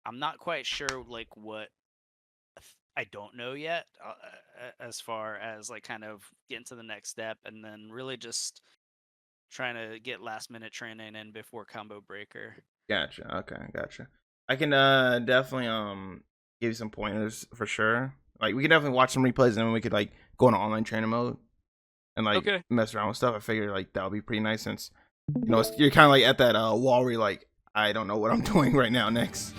I'm not quite sure like what I don't know yet, as far as like kind of getting to the next step, and then really just trying to get last minute training in before combo breaker. Gotcha. Okay, gotcha. I can definitely give you some pointers for sure. Like we can definitely watch some replays and then we could like go into online trainer mode and like Okay. mess around with stuff. I figure like that would be pretty nice since you're kind of like at that wall where you're like I don't know what I'm doing right now next.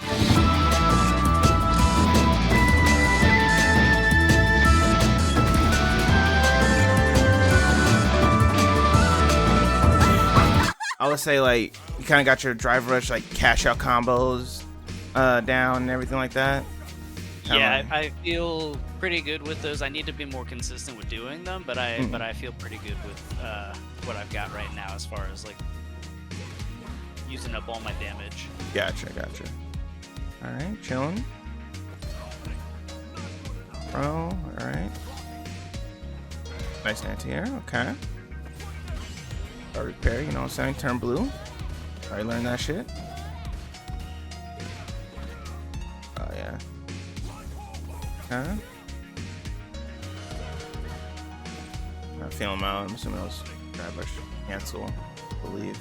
I would say like you kind of got your drive rush like cash out combos down and everything like that. Yeah, Like, I feel pretty good with those. I need to be more consistent with doing them, but I feel pretty good with what I've got right now as far as like using up all my damage. gotcha. All right, chilling. Bro, all right. Nice anti-air, okay. Repair, you know what I'm saying? Turn blue. Already learned that shit. Oh, yeah. Okay. Not feeling him out. I'm assuming that was grab rush cancel, I believe.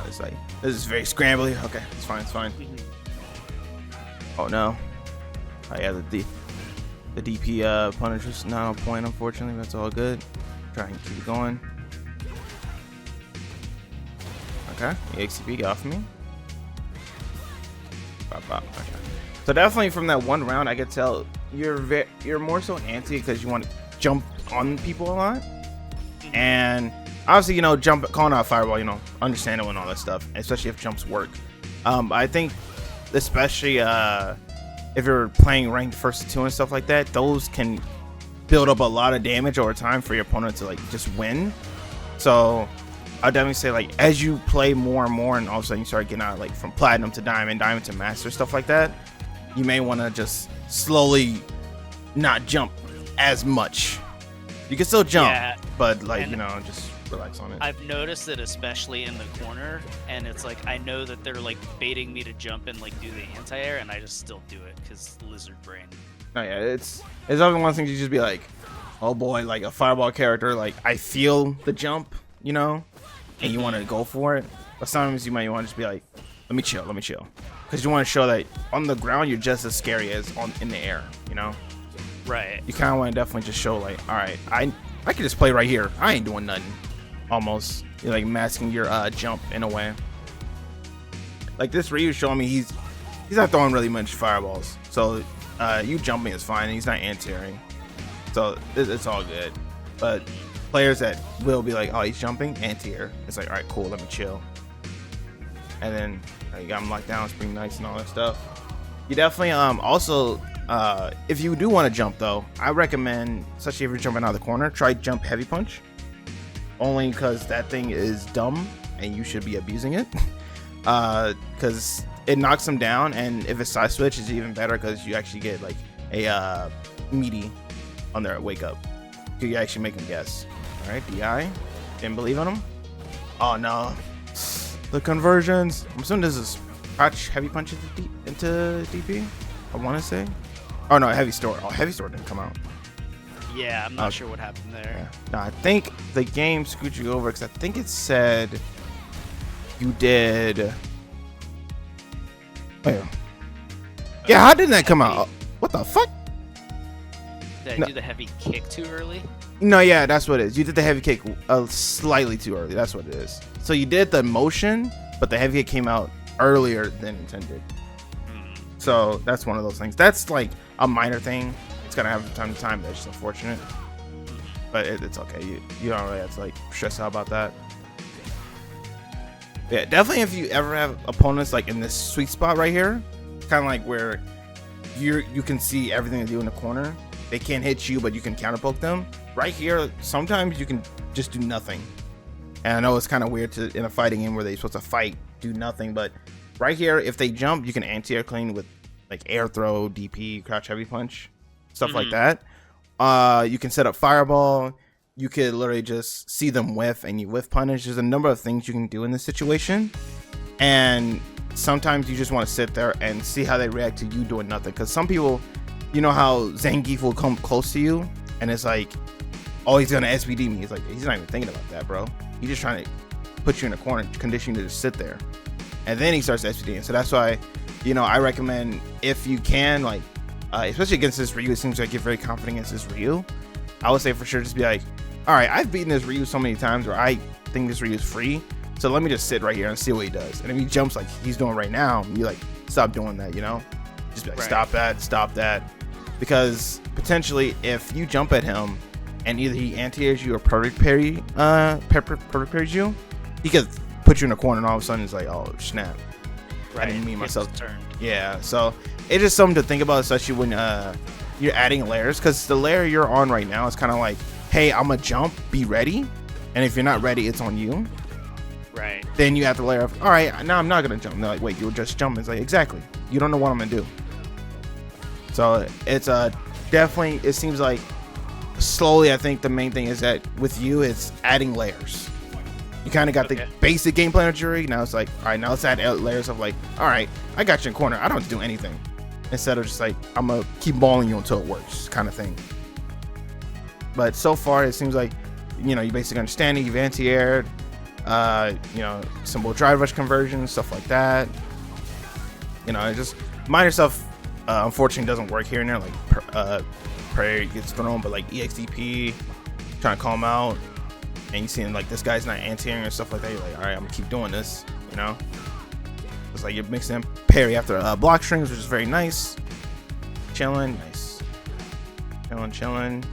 It's like, this is very scrambly. Okay, it's fine, it's fine. Oh, no. Oh, yeah, the DP Punisher's not on point, unfortunately. That's all good. Try and keep it going. Okay, the XCP got off me. Bop, bop. Okay. So definitely from that one round, I could tell you're more so anti because you want to jump on people a lot, and obviously calling out fireball, understandable and all that stuff, especially if jumps work. I think especially if you're playing ranked first to two and stuff like that, those can build up a lot of damage over time for your opponent to like just win. So I'll definitely say like as you play more and more and all of a sudden you start getting out like from platinum to diamond, diamond to master, stuff like that, you may want to just slowly not jump as much. You can still jump, Yeah, but like and just relax on it. I've noticed it especially in the corner, and it's like I know that they're like baiting me to jump and like do the anti-air, and I just still do it because lizard brain. Oh yeah, it's other one thing to just be like, oh boy, like a fireball character, like I feel the jump, and you want to go for it. But sometimes you might want to just be like, let me chill, because you want to show that on the ground you're just as scary as in the air, Right. You kind of want to definitely just show like, all right, I can just play right here. I ain't doing nothing. Almost, you're like masking your jump in a way. Like this Ryu showing me he's not throwing really much fireballs, so you jumping is fine. And he's not anti-airing, so it's all good. But players that will be like, oh, he's jumping anti-air, it's like, all right, cool, let me chill. And then you got him locked down, it's pretty nice and all that stuff. You definitely also if you do want to jump though, I recommend, especially if you're jumping out of the corner, try jump heavy punch. Only because that thing is dumb and you should be abusing it. Because it knocks them down, and if it's side switch, it's even better because you actually get like a meaty on their wake up. You actually make them guess. All right, DI. Didn't believe in them. Oh no, the conversions. I'm assuming this is crouch heavy punch into DP. I want to say. Oh no, heavy store. Oh, heavy store didn't come out. Yeah, I'm not sure what happened there. Yeah. No, I think the game screwed you over because I think it said you did. Oh, yeah, how did that come out? What the fuck? Did I do the heavy kick too early? No, yeah, that's what it is. You did the heavy kick slightly too early. That's what it is. So you did the motion, but the heavy kick came out earlier than intended. So that's one of those things. That's like a minor thing. It's gonna happen from time to time. That's just unfortunate, but it's okay. You don't really have to like stress out about that. Yeah, definitely. If you ever have opponents like in this sweet spot right here, kind of like where you can see everything they do in the corner. They can't hit you, but you can counterpoke them. Right here, sometimes you can just do nothing. And I know it's kind of weird to in a fighting game where they're supposed to fight, do nothing, but right here, if they jump, you can anti-air clean with like air throw, DP, crouch heavy punch, stuff like that. You can set up fireball. you could literally just see them whiff and you whiff punish. There's a number of things you can do in this situation, and sometimes you just want to sit there and see how they react to you doing nothing. Because some people, you know how Zangief will come close to you and it's like, oh, he's gonna SBD me. It's like, he's not even thinking about that, bro. He's just trying to put you in a corner, condition you to just sit there, and then he starts SBDing. So that's why, you know, I recommend, if you can, like, especially against this Ryu, it seems like you're very confident against this Ryu. I would say for sure just be like, all right, I've beaten this Ryu so many times where I think this Ryu is free, so let me just sit right here and see what he does. And if he jumps like he's doing right now, you like, stop doing that, you know? Just be like, right. Stop that. Because potentially if you jump at him and either he anti-airs you or perfect parries you, he could put you in a corner and all of a sudden it's like, oh snap. Right. I didn't mean myself. Yeah, so it's just something to think about, especially when you're adding layers, because the layer you're on right now is kind of like, hey, I'm gonna jump, be ready, and if you're not ready, it's on you. Right. Then you have to layer up, all right, now I'm not gonna jump. And they're like, wait, you were just jumping. It's like, exactly, you don't know what I'm gonna do. So it's definitely, it seems like slowly, I think the main thing is that with you, it's adding layers. You kind of got the basic game plan of Juri. Now it's like, all right, now let's add layers of like, all right, I got you in corner, I don't have to do anything, instead of just like, I'm gonna keep balling you until it works kind of thing. But so far it seems like, you know, you basically understanding, you've anti-aired, you know, simple drive rush conversion, stuff like that. You know, just minor stuff unfortunately doesn't work here and there, like prayer gets thrown, but like EXDP, trying to call him out, and you seeing like this guy's not anti-airing and stuff like that, you're like, all right, I'm gonna keep doing this, you know? It's like you're mixing in parry after block strings, which is very nice. Chilling, nice. Chilling.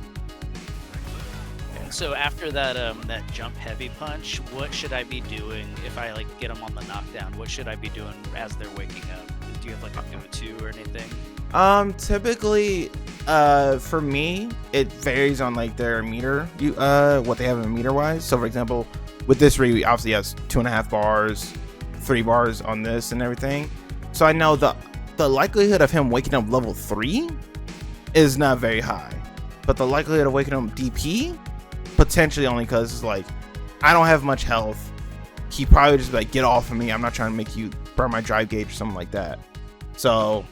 So after that that jump heavy punch, what should I be doing if I like get them on the knockdown? What should I be doing as they're waking up? Do you have like a go-to or anything? Typically, for me, it varies on like their meter, what they have in meter wise. So for example, with this Ryu, obviously has 2.5 bars, 3 bars on this and everything. So I know the likelihood of him waking up level 3 is not very high, but the likelihood of waking up DP, potentially, only because like I don't have much health. He probably just be like, get off of me, I'm not trying to make you burn my drive gauge or something like that. So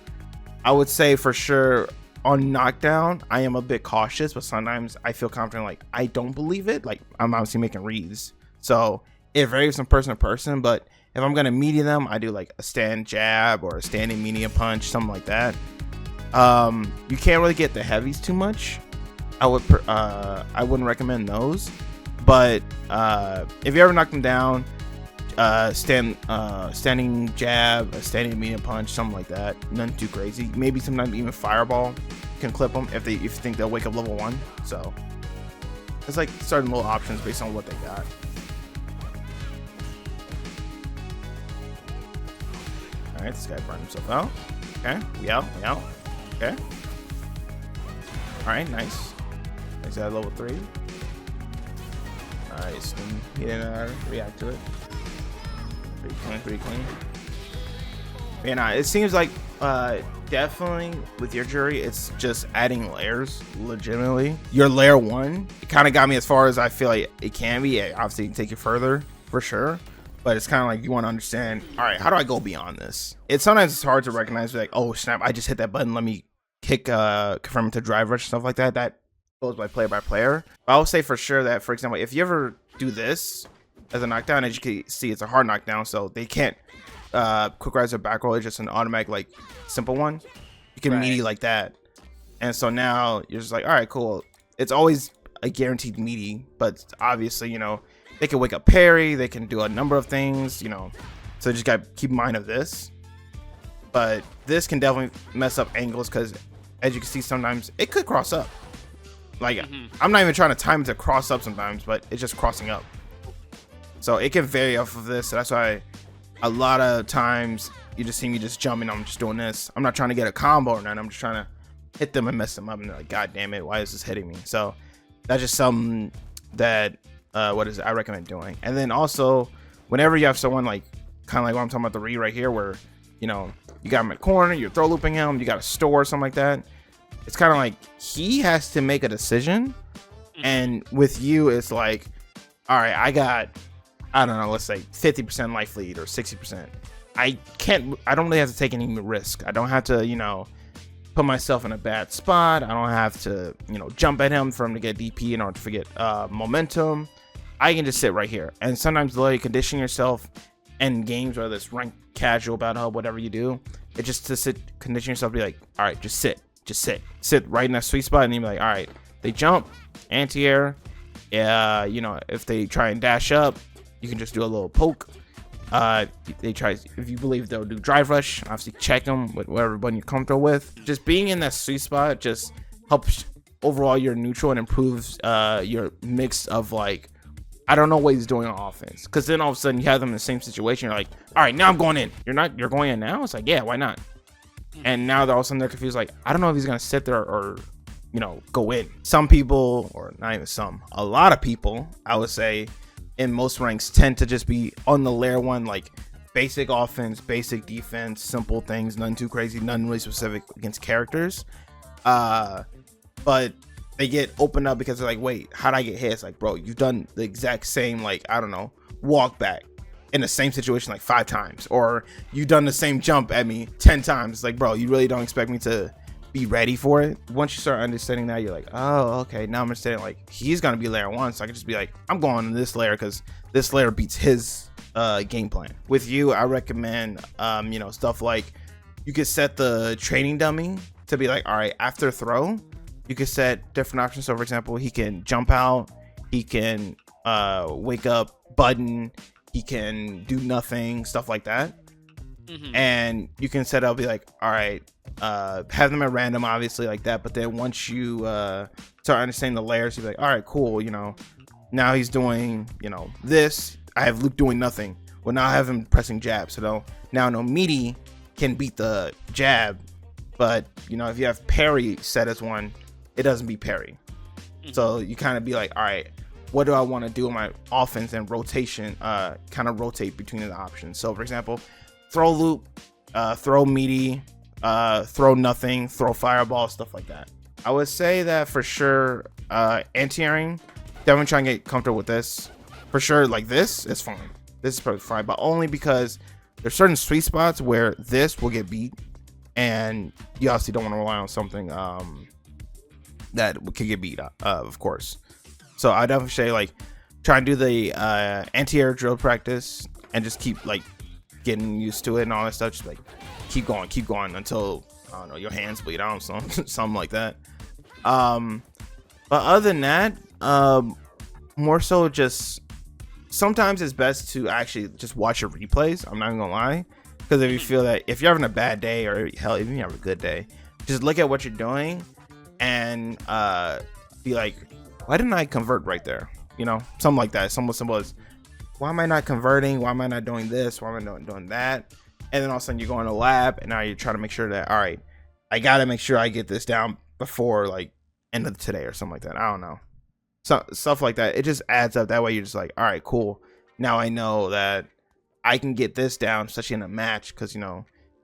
I would say for sure on knockdown, I am a bit cautious, but sometimes I feel confident, like I don't believe it, like I'm obviously making reads, so it varies from person to person. But if I'm gonna media them, I do like a stand jab or a standing medium punch, something like that. You can't really get the heavies too much. I wouldn't recommend those, but if you ever knock them down, standing jab, a standing medium punch, something like that, nothing too crazy. Maybe sometimes even fireball can clip them if you think they'll wake up level 1. So it's like certain little options based on what they got. All right, this guy burned himself out. Okay, we out. Okay, all right, nice. He's at level 3. Nice. He didn't react to it. Pretty clean. Yeah, it seems like definitely with your Juri, it's just adding layers. Legitimately, your layer 1, it kind of got me as far as I feel like it can be. Obviously, it can take you further for sure, but it's kind of like you want to understand, all right, how do I go beyond this? Sometimes it's hard to recognize, like, oh snap, I just hit that button, let me kick confirm to drive rush, stuff like that. That goes by player. I will say for sure that, for example, if you ever do this as a knockdown, as you can see, it's a hard knockdown, so they can't quick rise or back roll. It's just an automatic, like, simple one. You can meaty like that, and so now you're just like, all right, cool. It's always a guaranteed meaty, but obviously, you know, they can wake up parry, they can do a number of things, you know, so you just gotta keep in mind of this. But this can definitely mess up angles, because as you can see, sometimes it could cross up. Like, I'm not even trying to time it to cross up sometimes, but it's just crossing up. So it can vary off of this. So that's why a lot of times you just see me just jumping. I'm just doing this. I'm not trying to get a combo or nothing. I'm just trying to hit them and mess them up. And they're like, God damn it, why is this hitting me? So that's just something that I recommend doing. And then also, whenever you have someone like, kind of like what I'm talking about, the Ryu right here, where, you know, you got him in the corner, you're throw looping him, you got a store or something like that. It's kind of like he has to make a decision Mhm. And with you, it's like, all right, I got, I don't know, let's say 50% life lead or 60%. I don't really have to take any risk. I don't have to, put myself in a bad spot. I don't have to, jump at him for him to get DP in order to forget momentum. I can just sit right here. And sometimes literally condition yourself in games, whether it's ranked, casual, battle hub, whatever you do, it's just to sit, condition yourself to be like, all right, just sit right in that sweet spot, and you're like, all right, they jump, anti-air, if they try and dash up, you can just do a little poke. They try, if you believe they'll do drive rush, obviously check them with whatever button you're comfortable with. Just being in that sweet spot just helps overall your neutral and improves your mix of like, I don't know what he's doing on offense, because then all of a sudden you have them in the same situation. You're like, all right, now I'm going in. You're going in now. It's like, yeah, why not? And now they're all of a sudden they're confused. Like, I don't know if he's gonna sit there or go in. Some people, or not even some, a lot of people, I would say, in most ranks tend to just be on the layer one, like basic offense, basic defense, simple things, nothing too crazy, nothing really specific against characters. But they get opened up because they're like, wait, how'd I get hit? It's like, bro, you've done the exact same, like, I don't know, walk back in the same situation like 5 times, or you've done the same jump at me 10 times. Like, bro, you really don't expect me to be ready for it? Once you start understanding that, you're like, oh, okay, now I'm understanding, like, he's gonna be layer 1, so I can just be like, I'm going to this layer because this layer beats his game plan. With you, I recommend stuff like, you could set the training dummy to be like, all right, after throw, you could set different options. So for example, he can jump out, he can wake up button, he can do nothing, stuff like that. And you can set up, be like, all right, have them at random, obviously, like that. But then once you start understanding the layers, you're like, all right, cool, now he's doing this. I have Luke doing nothing. Well, now I have him pressing jab, so now no meaty can beat the jab. But if you have parry set as one, it doesn't beat parry. So you kind of be like, all right, what do I want to do in my offense, and rotation, kind of rotate between the options. So for example, throw loop, throw meaty, throw nothing, throw fireball, stuff like that. I would say that for sure, anti-airing, definitely try and get comfortable with this. For sure, like this is fine. This is probably fine, but only because there's certain sweet spots where this will get beat, and you obviously don't want to rely on something that could get beat, of course. So I definitely say, like, try and do the anti-air drill practice and just keep like getting used to it and all that stuff. Just like keep going until, I don't know, your hands bleed out, something like that. But other than that, more so just sometimes it's best to actually just watch your replays. I'm not even gonna lie, because if you feel that, if you're having a bad day, or hell, even if you have a good day, just look at what you're doing and be like, why didn't I convert right there? Something like that. Somewhat simple as, why am I not converting? Why am I not doing this? Why am I not doing that? And then all of a sudden you go in a lab, and now you're trying to make sure that, all right, I gotta make sure I get this down before like end of today or something like that. I don't know. So stuff like that. It just adds up. That way you're just like, all right, cool. Now I know that I can get this down, especially in a match, because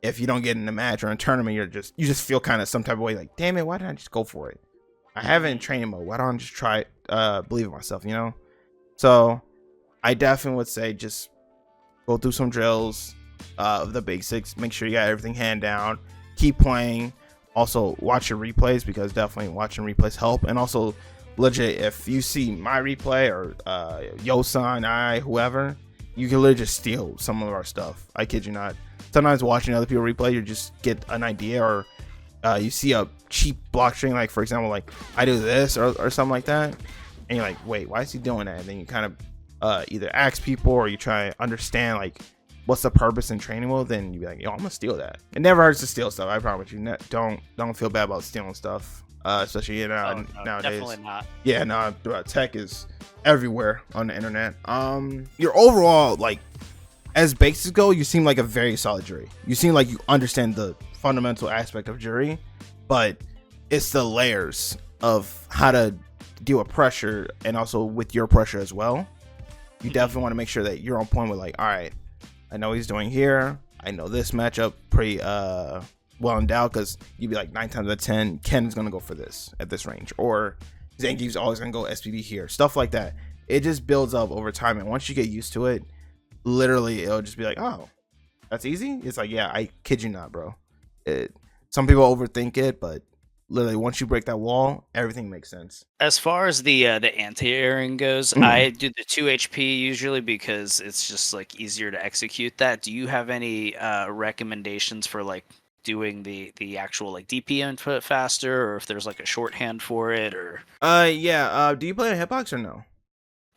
if you don't get in a match or in a tournament, you just feel kind of some type of way, like, damn it, why didn't I just go for it? I have it in training mode. Why don't I just try it? Believe in myself, So I definitely would say just go through some drills of the basics. Make sure you got everything hand down. Keep playing. Also watch your replays, because definitely watching replays help. And also, legit, if you see my replay or Yosan, whoever, you can literally just steal some of our stuff. I kid you not. Sometimes watching other people replay, you just get an idea, or you see a cheap block string, like for example, like I do this or something like that, and you're like, wait, why is he doing that? And then you kind of either ask people, or you try to understand like what's the purpose in training mode. Then you be like, yo, I'm gonna steal that. It never hurts to steal stuff. I promise you. Don't feel bad about stealing stuff, especially nowadays. Definitely not. Yeah, no, tech is everywhere on the internet. Your overall, like, as basics go, you seem like a very solid Juri. You seem like you understand the fundamental aspect of Juri, but it's the layers of how to deal with pressure, and also with your pressure as well. You definitely want to make sure that you're on point with, like, all right, I know he's doing here. I know this matchup pretty well endowed, because you'd be like 9 times out of 10, Ken's gonna go for this at this range, or Zangief's always gonna go SPB here, stuff like that. It just builds up over time, and once you get used to it, literally it'll just be like, oh, that's easy. It's like, yeah, I kid you not, bro. It, some people overthink it, but literally once you break that wall, everything makes sense. As far as the anti-airing goes, Mm. I do the 2 HP usually because it's just like easier to execute that. Do you have any recommendations for like doing the actual like DP input faster, or if there's like a shorthand for it, or Yeah. Do you play on Hitbox or no?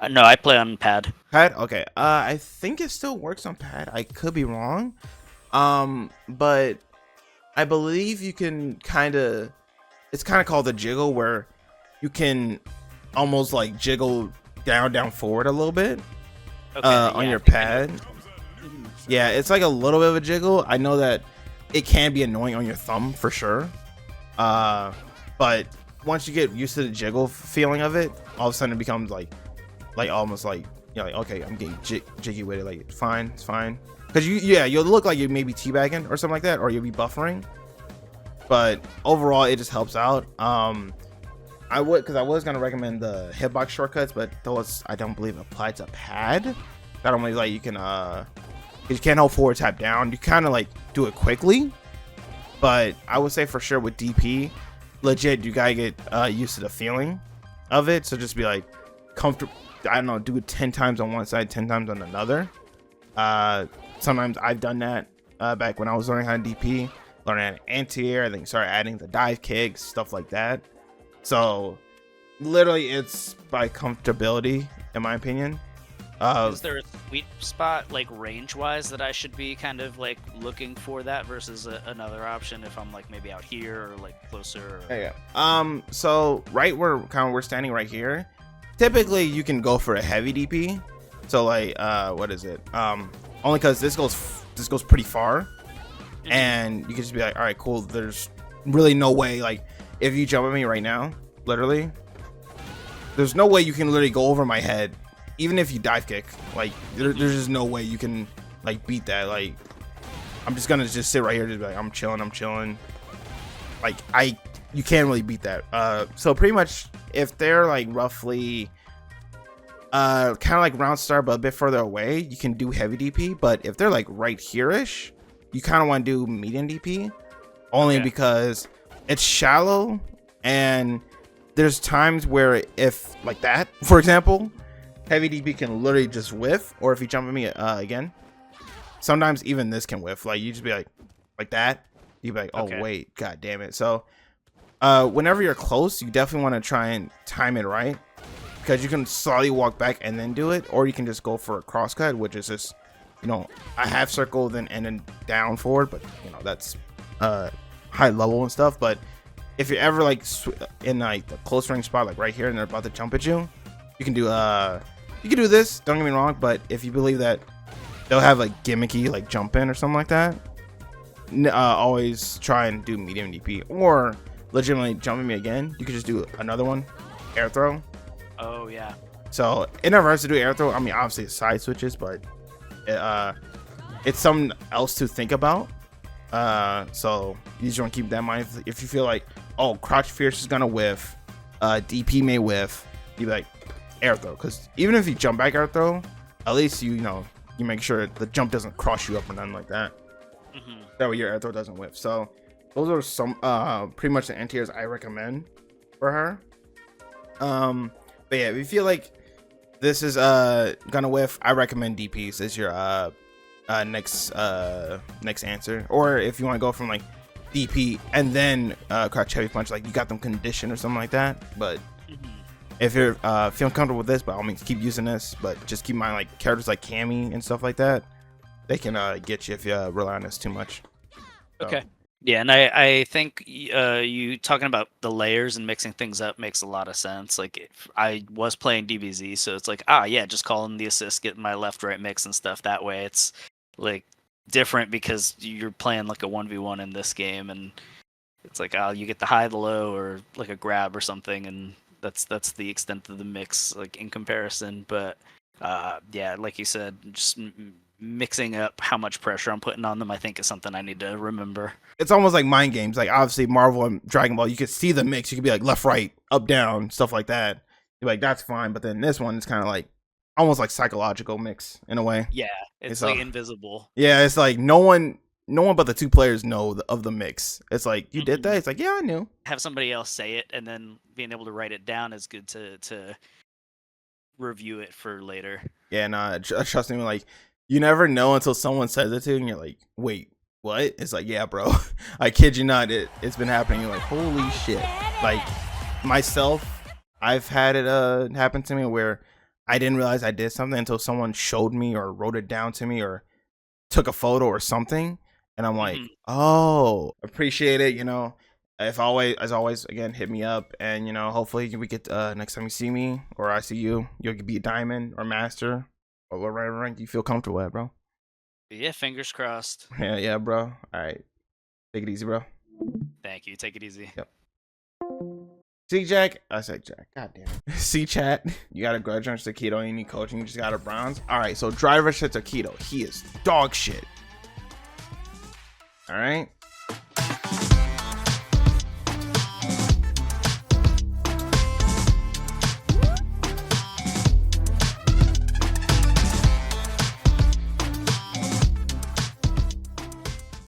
no, I play on pad. Pad? Okay. I think it still works on pad. I could be wrong. But I believe you can kind of. It's kind of called the jiggle, where you can almost like jiggle down, forward a little bit. Okay, On yeah, your I think I know. pad. Yeah, it's like a little bit of a jiggle. I know that it can be annoying on your thumb for sure. But once you get used to the jiggle feeling of it, all of a sudden it becomes like almost like you're like, okay, I'm getting jiggy with it. Like, fine, it's fine. Because you'll look like you may be teabagging or something like that, or you'll be buffering. But overall, it just helps out. I was gonna recommend the hitbox shortcuts, but those I don't believe apply to pad. I don't believe like you can't hold forward tap down. You kind of like do it quickly, but I would say for sure with DP, legit you gotta get used to the feeling of it. So just be like comfortable. I don't know, do it 10 times on one side, 10 times on another. Sometimes I've done that back when I was learning how to DP, learning how to anti-air. I think started adding the dive kicks, stuff like that. So literally it's by comfortability, in my opinion. Is there a sweet spot like range wise that I should be kind of like looking for that versus another option if I'm like maybe out here or like closer? Or... Yeah. So right where we're standing right here, typically you can go for a heavy DP. So like what is it? Only because this goes pretty far, and you can just be like, all right, cool. There's really no way, like if you jump at me right now, literally, there's no way you can literally go over my head, even if you dive kick. Like there's just no way you can like beat that. Like I'm just gonna sit right here, just be like, I'm chilling. Like you can't really beat that. So pretty much if they're like roughly kind of like round star but a bit further away, you can do heavy DP. But if they're like right here-ish, you kind of want to do medium DP, only because it's shallow, and there's times where if like that, for example, heavy DP can literally just whiff, or if you jump at me again, sometimes even this can whiff. Like you just be like that, you'd be like, oh wait, god damn it. So whenever you're close, you definitely want to try and time it right, because you can slowly walk back and then do it, or you can just go for a cross cut, which is just, you know, a half circle then and then down forward. But you know, that's high level and stuff. But if you're ever like in like the close range spot, like right here, and they're about to jump at you, you can do this, don't get me wrong. But if you believe that they'll have like gimmicky like jump in or something like that, always try and do medium DP, or legitimately jump at me again, you could just do another one, air throw. Oh yeah. So it never hurts to do air throw. I mean, obviously it's side switches, but it's something else to think about. So you just want to keep that in mind. If you feel like, oh, crouch fierce is gonna whiff, DP may whiff, you be like air throw, because even if you jump back air throw, at least you make sure the jump doesn't cross you up or nothing like that. That way your air throw doesn't whiff. So those are some pretty much the anti-airs I recommend for her. But yeah, if you feel like this is gonna whiff, I recommend DPs as your next answer. Or if you want to go from like DP and then crouch heavy punch, like you got them conditioned or something like that. But if you're feeling comfortable with this, by all means keep using this, but just keep in mind like characters like Cammy and stuff like that, they can get you if you rely on this too much. So. Okay. Yeah, and I think you talking about the layers and mixing things up makes a lot of sense. Like if I was playing DBZ, so it's like, just calling the assist, getting my left-right mix and stuff. That way it's like different because you're playing like a 1v1 in this game, and it's like, you get the high, the low, or like a grab or something, and that's the extent of the mix, like in comparison. But yeah, like you said, just mixing up how much pressure I'm putting on them, I think, is something I need to remember. It's almost like mind games. Like obviously Marvel and Dragon Ball, you could see the mix. You could be like left, right, up, down, stuff like that. You're like, that's fine. But then this one is kind of like almost like psychological mix in a way. Yeah, it's like invisible. Yeah, it's like no one but the two players know of the mix. It's like, you did that? It's like, yeah, I knew. Have somebody else say it, and then being able to write it down is good to review it for later. Yeah, nah, trust me, like, you never know until someone says it to you, and you're like, wait, what? It's like, yeah, bro. I kid you not, it's been happening. You're like, holy shit. Like, myself, I've had it happen to me where I didn't realize I did something until someone showed me or wrote it down to me or took a photo or something. And I'm like, oh, appreciate it, you know. As always, again, hit me up, and you know, hopefully we get next time you see me or I see you, you'll be a diamond or master or whatever rank you feel comfortable at, bro. Yeah, fingers crossed. Yeah, bro. All right, take it easy, bro. Thank you. Take it easy. Yep. See, Jack. I said Jack. God damn it. See, chat. You got a grudge on Takedo. You need coaching. You just got a bronze. All right. So driver to Takedo. He is dog shit. All right.